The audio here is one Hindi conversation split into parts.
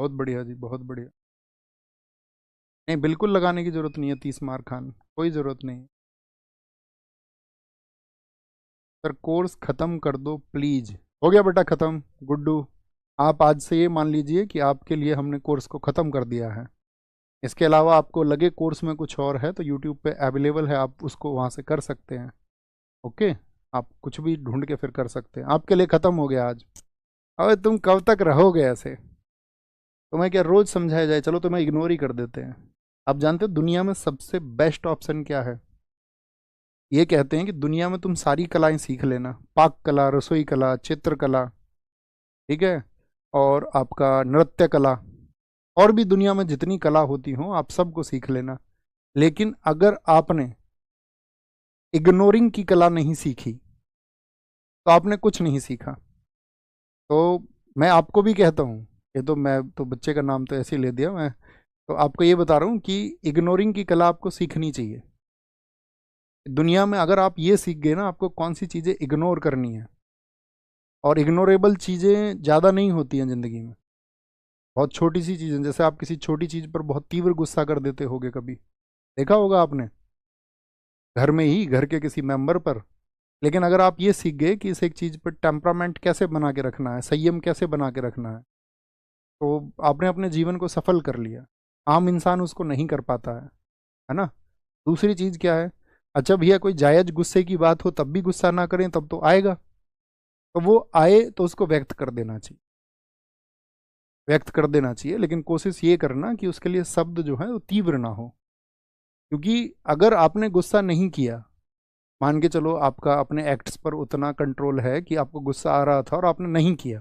बहुत बढ़िया जी, बहुत बढ़िया। नहीं, बिल्कुल लगाने की जरूरत नहीं है 30 मार खान, कोई ज़रूरत नहीं। सर कोर्स ख़त्म कर दो प्लीज़। हो गया बेटा ख़त्म, गुड्डू। आप आज से ये मान लीजिए कि आपके लिए हमने कोर्स को ख़त्म कर दिया है। इसके अलावा आपको लगे कोर्स में कुछ और है तो यूट्यूब पे अवेलेबल है, आप उसको वहाँ से कर सकते हैं। ओके, आप कुछ भी ढूंढ के फिर कर सकते हैं, आपके लिए ख़त्म हो गया आज। अबे तुम कब तक रहोगे ऐसे? तुम्हें क्या रोज़ समझाया जाए? चलो तुम्हें इग्नोर ही कर देते हैं। आप जानते हो दुनिया में सबसे बेस्ट ऑप्शन क्या है? ये कहते हैं कि दुनिया में तुम सारी कलाएं सीख लेना, पाक कला, रसोई कला, चित्रकला, ठीक है, और आपका नृत्य कला, और भी दुनिया में जितनी कला होती हो आप सबको सीख लेना। लेकिन अगर आपने इग्नोरिंग की कला नहीं सीखी तो आपने कुछ नहीं सीखा। तो मैं आपको भी कहता हूँ, ये तो मैं तो बच्चे का नाम तो ऐसे ही ले दिया मैं, तो आपको ये बता रहा हूँ कि इग्नोरिंग की कला आपको सीखनी चाहिए। दुनिया में अगर आप ये सीख गए ना आपको कौन सी चीज़ें इग्नोर करनी है, और इग्नोरेबल चीज़ें ज़्यादा नहीं होती हैं ज़िंदगी में। बहुत छोटी सी चीज़ें, जैसे आप किसी छोटी चीज़ पर बहुत तीव्र गुस्सा कर देते होगे, कभी देखा होगा आपने घर में ही, घर के किसी मेंबर पर। लेकिन अगर आप ये सीख गए कि इस एक चीज़ पर टेम्परामेंट कैसे बना के रखना है, संयम कैसे बना के रखना है, तो आपने अपने जीवन को सफल कर लिया। आम इंसान उसको नहीं कर पाता है ना। दूसरी चीज़ क्या है? अच्छा भैया, कोई जायज़ गुस्से की बात हो तब भी गुस्सा ना करें, तब तो आएगा। तो वो आए तो उसको व्यक्त कर देना चाहिए, व्यक्त कर देना चाहिए, लेकिन कोशिश ये करना कि उसके लिए शब्द जो है वो तीव्र ना हो। क्योंकि अगर आपने गुस्सा नहीं किया, मान के चलो आपका अपने एक्ट्स पर उतना कंट्रोल है कि आपको गुस्सा आ रहा था और आपने नहीं किया,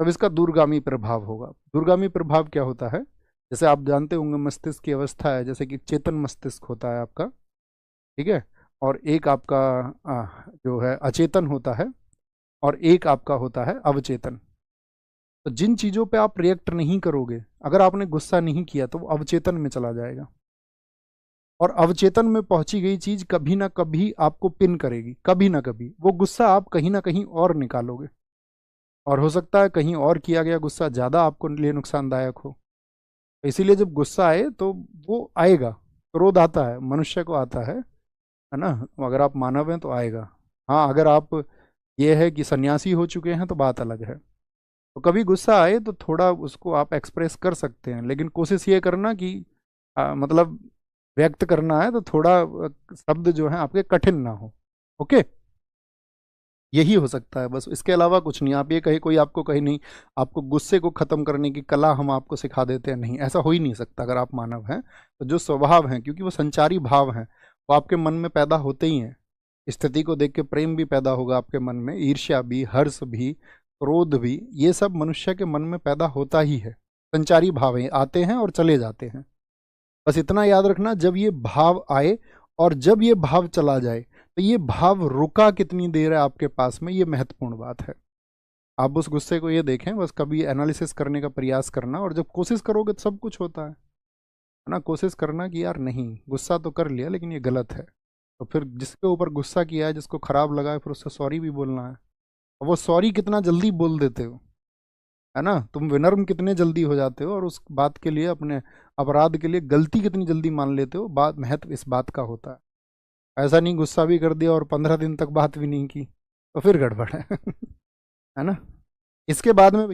तब इसका दूरगामी प्रभाव होगा। दूरगामी प्रभाव क्या होता है? जैसे आप जानते होंगे मस्तिष्क की अवस्था है, जैसे कि चेतन मस्तिष्क होता है आपका, ठीक है, और एक आपका जो है अचेतन होता है, और एक आपका होता है अवचेतन। तो जिन चीज़ों पे आप रिएक्ट नहीं करोगे, अगर आपने गुस्सा नहीं किया तो वो अवचेतन में चला जाएगा, और अवचेतन में पहुंची गई चीज कभी ना कभी आपको पिन करेगी, कभी ना कभी वो गुस्सा आप कहीं ना कहीं और निकालोगे, और हो सकता है कहीं और किया गया गुस्सा ज़्यादा आपको लिए नुकसानदायक हो। इसीलिए जब गुस्सा आए तो वो आएगा, क्रोध आता है, मनुष्य को आता है ना। अगर आप मानव हैं तो आएगा। हाँ, अगर आप ये है कि सन्यासी हो चुके हैं तो बात अलग है। तो कभी गुस्सा आए तो थोड़ा उसको आप एक्सप्रेस कर सकते हैं, लेकिन कोशिश ये करना कि मतलब व्यक्त करना है तो थोड़ा शब्द जो है आपके कठिन ना हो। ओके, यही हो सकता है बस, इसके अलावा कुछ नहीं। आप ये कहे, कोई आपको कहे नहीं आपको गुस्से को खत्म करने की कला हम आपको सिखा देते हैं, नहीं, ऐसा हो ही नहीं सकता। अगर आप मानव हैं तो जो स्वभाव हैं, क्योंकि वो संचारी भाव हैं, वो आपके मन में पैदा होते ही हैं। स्थिति को देख के प्रेम भी पैदा होगा आपके मन में, ईर्ष्या भी, हर्ष भी, क्रोध भी, ये सब मनुष्य के मन में पैदा होता ही है। संचारी भाव हैं, आते हैं और चले जाते हैं। बस इतना याद रखना, जब ये भाव आए और जब ये भाव चला जाए, तो ये भाव रुका कितनी देर है आपके पास में, ये महत्वपूर्ण बात है। आप उस गुस्से को ये देखें, बस कभी एनालिसिस करने का प्रयास करना, और जब कोशिश करोगे तो सब कुछ होता है ना। कोशिश करना कि यार नहीं, गुस्सा तो कर लिया लेकिन ये गलत है, तो फिर जिसके ऊपर गुस्सा किया है, जिसको खराब लगा है, फिर उससे सॉरी भी बोलना है। और वो सॉरी कितना जल्दी बोल देते हो, है ना, तुम विनम्र कितने जल्दी हो जाते हो, और उस बात के लिए, अपने अपराध के लिए गलती कितनी जल्दी मान लेते हो, बात महत्व इस बात का होता है। ऐसा नहीं गुस्सा भी कर दिया और 15 दिन तक बात भी नहीं की, तो फिर गड़बड़ है है ना। इसके बाद में